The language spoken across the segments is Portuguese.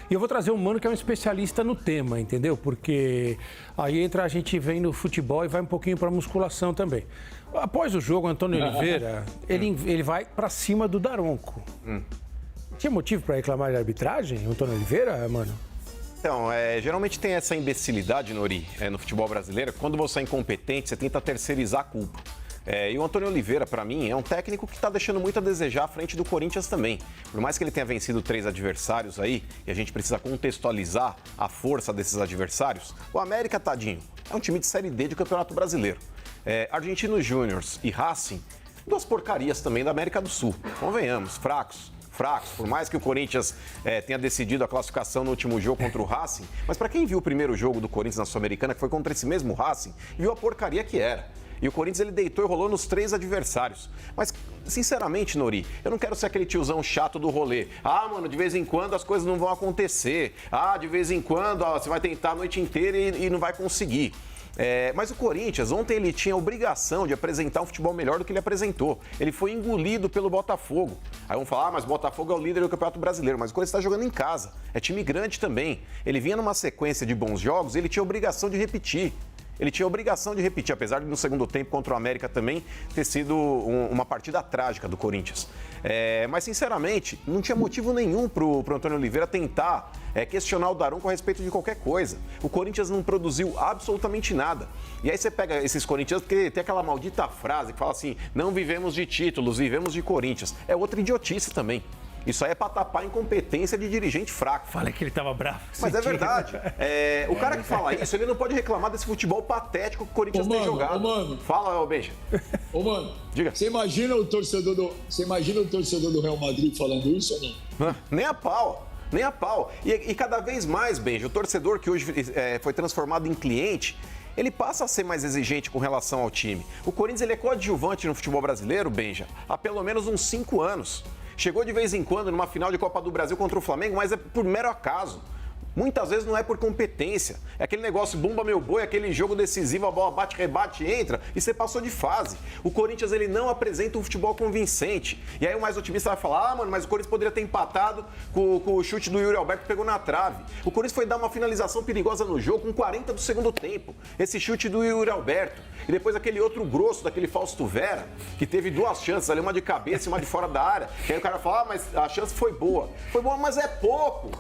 E eu vou trazer um mano que é um especialista no tema, entendeu? Porque aí a gente vem no futebol e vai um pouquinho para musculação também. Após o jogo, o Antônio Oliveira, ele vai para cima do Daronco. Tinha motivo para reclamar de arbitragem, Antônio Oliveira, mano? Então, geralmente tem essa imbecilidade, Nori, no futebol brasileiro. Quando você é incompetente, você tenta terceirizar a culpa. E o Antônio Oliveira, para mim, é um técnico que está deixando muito a desejar à frente do Corinthians também. Por mais que ele tenha vencido 3 adversários aí, e a gente precisa contextualizar a força desses adversários, o América, tadinho, é um time de Série D de Campeonato Brasileiro. Argentinos Júniors e Racing, 2 porcarias também da América do Sul. Convenhamos, fracos. Por mais que o Corinthians tenha decidido a classificação no último jogo contra o Racing, mas para quem viu o primeiro jogo do Corinthians na Sul-Americana, que foi contra esse mesmo Racing, viu a porcaria que era. E o Corinthians, ele deitou e rolou nos 3 adversários. Mas, sinceramente, Nori, eu não quero ser aquele tiozão chato do rolê. Mano, de vez em quando as coisas não vão acontecer. De vez em quando você vai tentar a noite inteira e não vai conseguir. Mas o Corinthians, ontem ele tinha a obrigação de apresentar um futebol melhor do que ele apresentou. Ele foi engolido pelo Botafogo. Aí vão falar, mas o Botafogo é o líder do Campeonato Brasileiro. Mas o Corinthians está jogando em casa. É time grande também. Ele vinha numa sequência de bons jogos e ele tinha a obrigação de repetir. Apesar de no segundo tempo contra o América também ter sido uma partida trágica do Corinthians. Mas, sinceramente, não tinha motivo nenhum pro Antônio Oliveira tentar questionar o Daronco a respeito de qualquer coisa. O Corinthians não produziu absolutamente nada. E aí você pega esses corintianos, porque tem aquela maldita frase que fala assim, não vivemos de títulos, vivemos de Corinthians. É outra idiotice também. Isso aí é pra tapar a incompetência de dirigente fraco. Fala que ele tava bravo. Mas é verdade. O cara que fala isso, ele não pode reclamar desse futebol patético que o Corinthians tem jogado. Mano. Fala, Benja. Mano, diga. Você imagina o torcedor do Real Madrid falando isso ou não? Nem a pau. E cada vez mais, Benja, o torcedor que hoje foi transformado em cliente, ele passa a ser mais exigente com relação ao time. O Corinthians, ele é coadjuvante no futebol brasileiro, Benja, há pelo menos uns 5 anos. Chegou de vez em quando numa final de Copa do Brasil contra o Flamengo, mas é por mero acaso. Muitas vezes não é por competência. É aquele negócio, bumba meu boi, aquele jogo decisivo, a bola bate, rebate, entra e você passou de fase. O Corinthians, ele não apresenta um futebol convincente. E aí o mais otimista vai falar, mano, mas o Corinthians poderia ter empatado com o chute do Yuri Alberto que pegou na trave. O Corinthians foi dar uma finalização perigosa no jogo com 40 do segundo tempo. Esse chute do Yuri Alberto. E depois aquele outro grosso daquele Fausto Vera, que teve 2 chances ali, uma de cabeça e uma de fora da área. Que aí o cara fala, mas a chance foi boa. Foi boa, mas é pouco.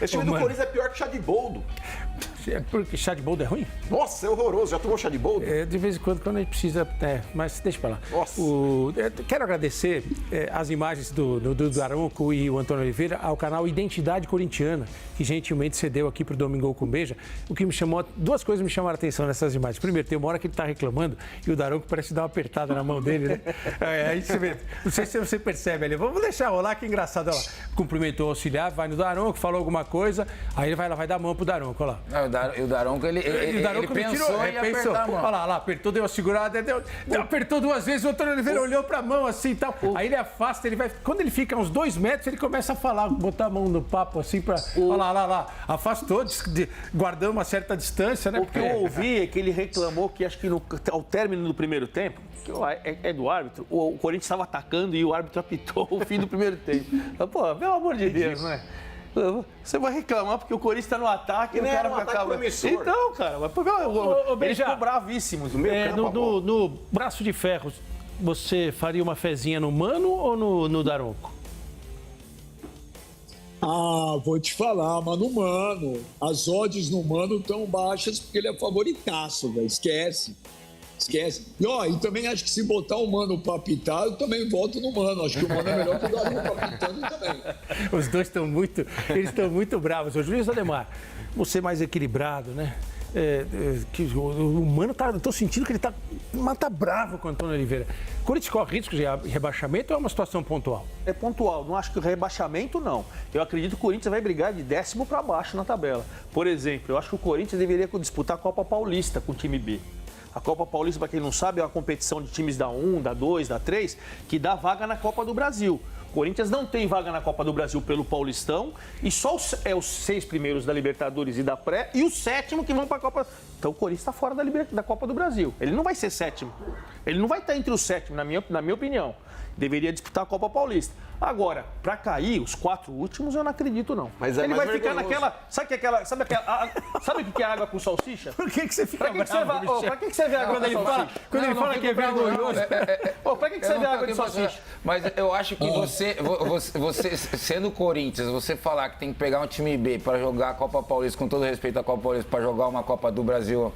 Esse time do Corinthians é pior que chá de boldo. Porque chá de boldo é ruim? Nossa, é horroroso. Já tomou chá de boldo? De vez em quando a gente precisa... mas deixa pra lá. Nossa. Quero agradecer as imagens do Daronco e o Antônio Oliveira ao canal Identidade Corintiana, que gentilmente cedeu aqui pro Domingão com Beija. O que me chamou... 2 coisas me chamaram a atenção nessas imagens. Primeiro, tem uma hora que ele tá reclamando e o Daronco parece dar uma apertada na mão dele, né? Aí você vê... Não sei se você percebe ali. Vamos deixar rolar, que engraçado. Olha lá. Cumprimentou o auxiliar, vai no Daronco, falou alguma coisa, aí ele vai lá, vai dar a mão pro Daronco, olha lá. E o Daronco, ele pensou em apertar a mão. Olha lá, apertou, deu uma segurada, apertou 2 vezes, o Antônio Oliveira olhou pra mão assim e tal. Aí ele afasta, ele vai... Quando ele fica uns 2 metros, ele começa a falar, botar a mão no papo assim pra... Olha lá, afastou, guardando uma certa distância, né? O que eu ouvi é que ele reclamou que acho que ao término do primeiro tempo, que é do árbitro, o Corinthians estava atacando e o árbitro apitou o fim do primeiro tempo. Pô, pelo amor de Deus, né? Você vai reclamar porque o Corinthians está no ataque e o cara vai acabar. Então, cara, eles ficou bravíssimos. No braço de ferro, você faria uma fezinha no Mano ou no Daronco? Vou te falar, mas no Mano, as odds no Mano estão baixas porque ele é favoritaço, velho. Esquece. E também acho que se botar o Mano pra apitar, eu também voto no Mano. Acho que o Mano é melhor que o Daronco apitando também. Os dois estão muito bravos. Ô, Luiz Ademar, você mais equilibrado, né? O Mano tá... Eu tô sentindo que ele tá bravo com o Antônio Oliveira. O Corinthians corre risco de rebaixamento ou é uma situação pontual? É pontual. Não acho que o rebaixamento, não. Eu acredito que o Corinthians vai brigar de 10º para baixo na tabela. Por exemplo, eu acho que o Corinthians deveria disputar a Copa Paulista com o time B. A Copa Paulista, para quem não sabe, é uma competição de times da 1, da 2, da 3, que dá vaga na Copa do Brasil. O Corinthians não tem vaga na Copa do Brasil pelo Paulistão e só os 6 primeiros da Libertadores e da Pré e o 7º que vão para a Copa. Então o Corinthians está fora da Copa do Brasil. Ele não vai ser 7º. Ele não vai estar entre os 7, na minha opinião. Deveria disputar a Copa Paulista. Agora, para cair, os 4 últimos, eu não acredito, não. Mas é ele mais vai ficar vergonhoso. naquela... Sabe o que é água com salsicha? Por que você fica Pra que você vê água com salsicha? Quando ele fala que é vergonhoso... Pra que você vê água de salsicha? Mas eu acho que você, sendo Corinthians, você falar que tem que pegar um time B para jogar a Copa Paulista, com todo respeito à Copa Paulista, para jogar uma Copa do Brasil...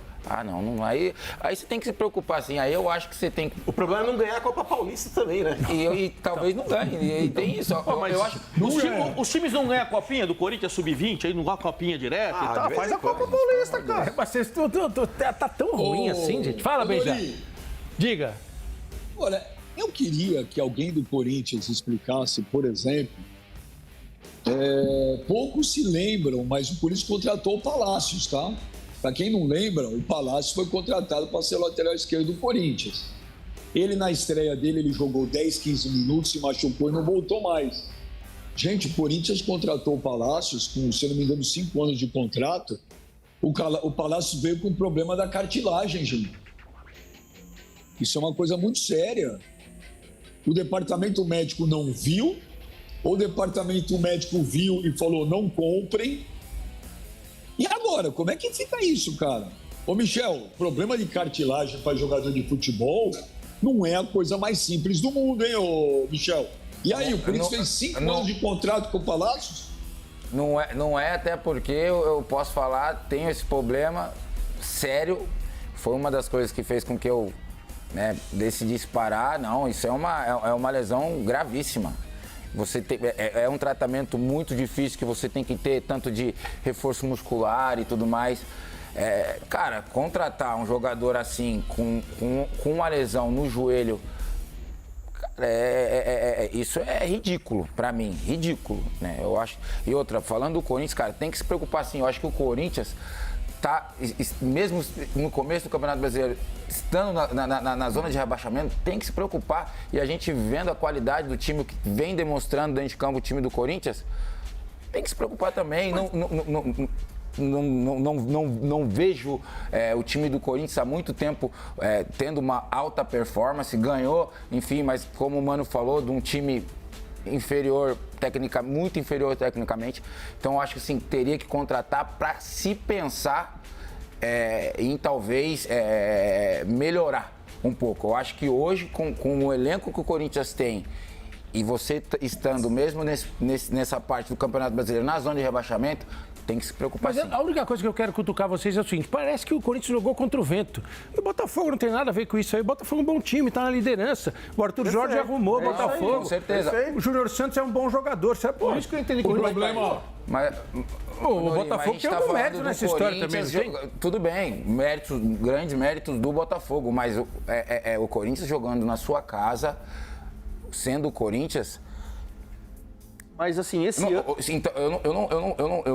não. Aí você tem que se preocupar, assim. Aí eu acho que você tem que... O problema é não ganhar a Copa Paulista também, né? E talvez não ganhe. E tem isso. Mas eu acho... os times não ganham a copinha do Corinthians Sub-20, aí não ganham a copinha direto e tal. de Faz vez a em quando. Copa Paulista, cara. Mas vocês tá tão ruim assim, gente. Fala, Benja. Diga. Olha, eu queria que alguém do Corinthians explicasse, por exemplo, poucos se lembram, mas o Corinthians contratou o Palácios, tá? Para quem não lembra, o Palácios foi contratado para ser lateral esquerdo do Corinthians. Ele, na estreia dele, ele jogou 10, 15 minutos, se machucou e não voltou mais. Gente, o Corinthians contratou o Palácios com, se não me engano, 5 anos de contrato. O Palácios veio com o problema da cartilagem, gente. Isso é uma coisa muito séria. O departamento médico não viu, ou o departamento médico viu e falou, não comprem. E agora, como é que fica isso, cara? Ô, Michel, problema de cartilagem para jogador de futebol não é a coisa mais simples do mundo, hein, ô, Michel? E aí, o Corinthians fez 5 anos de contrato com o Palácios? Não é até porque eu posso falar, tenho esse problema sério. Foi uma das coisas que fez com que eu decidisse parar. Não, isso é uma lesão gravíssima. É um tratamento muito difícil que você tem que ter, tanto de reforço muscular e tudo mais. Cara, contratar um jogador assim, com uma lesão no joelho, isso é ridículo pra mim, ridículo, né? Eu acho. E outra, falando do Corinthians, cara, tem que se preocupar assim. Eu acho que o Corinthians tá, mesmo no começo do Campeonato Brasileiro, estando na zona de rebaixamento, tem que se preocupar. E a gente vendo a qualidade do time que vem demonstrando dentro de campo o time do Corinthians, tem que se preocupar também. Não vejo o time do Corinthians há muito tempo tendo uma alta performance, ganhou, enfim, mas como o Mano falou, de um time inferior, muito inferior tecnicamente. Então eu acho que assim, teria que contratar para se pensar em talvez melhorar um pouco. Eu acho que hoje, com o elenco que o Corinthians tem, e você estando mesmo nessa parte do Campeonato Brasileiro, na zona de rebaixamento, tem que se preocupar. Mas a única coisa que eu quero cutucar vocês é o seguinte: parece que o Corinthians jogou contra o vento. E o Botafogo não tem nada a ver com isso aí. O Botafogo é um bom time, tá na liderança. O Arthur Jorge arrumou o Botafogo. Com certeza. O Júnior Santos é um bom jogador. Sabe? Por isso que eu entendi que o problema. Mas o Botafogo tem algum mérito nessa história também, não tem? Tudo bem, grandes méritos do Botafogo, mas o Corinthians jogando na sua casa, sendo o Corinthians. Mas assim, Então,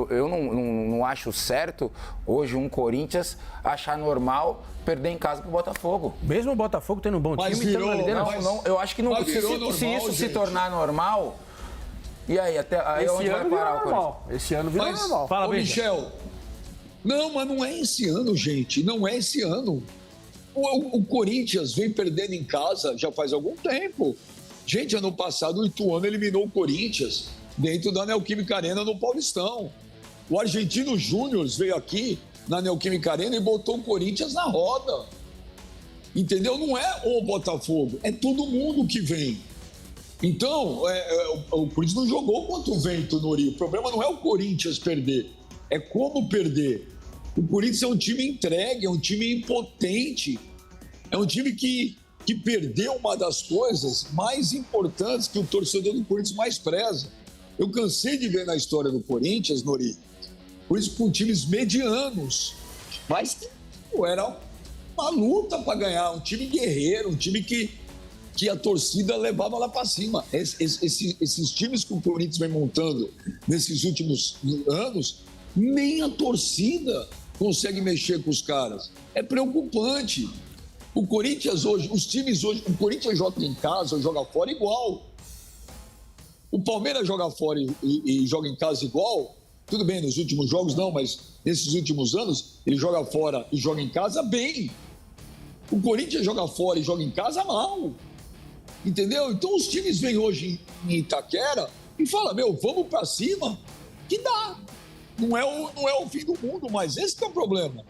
eu não acho certo hoje um Corinthians achar normal perder em casa pro Botafogo. Mesmo o Botafogo tendo um bom time, virou, na liderança. Eu acho que não. Se isso se tornar normal, e aí onde vai parar o Corinthians? Esse ano virou normal. Fala, Michel. Não, mas não é esse ano, gente. Não é esse ano. O Corinthians vem perdendo em casa já faz algum tempo. Gente, ano passado o Ituano eliminou o Corinthians dentro da Neoquímica Arena no Paulistão. O Argentino Júnior veio aqui na Neoquímica Arena e botou o Corinthians na roda. Entendeu? Não é o Botafogo, é todo mundo que vem. Então, o Corinthians não jogou contra o vento, Nori. O problema não é o Corinthians perder, é como perder. O Corinthians é um time entregue, é um time impotente, é um time que perdeu uma das coisas mais importantes que o torcedor do Corinthians mais preza. Eu cansei de ver na história do Corinthians, Nori, por isso com times medianos, mas era uma luta para ganhar, um time guerreiro, um time que a torcida levava lá para cima. Esses times que o Corinthians vem montando nesses últimos anos, nem a torcida consegue mexer com os caras. É preocupante. O Corinthians hoje, os times hoje, o Corinthians joga em casa ou joga fora igual. O Palmeiras joga fora e joga em casa igual. Tudo bem, nos últimos jogos não, mas nesses últimos anos ele joga fora e joga em casa bem. O Corinthians joga fora e joga em casa mal. Entendeu? Então os times vêm hoje em Itaquera e falam, vamos pra cima, que dá. Não é o fim do mundo, mas esse que é o problema.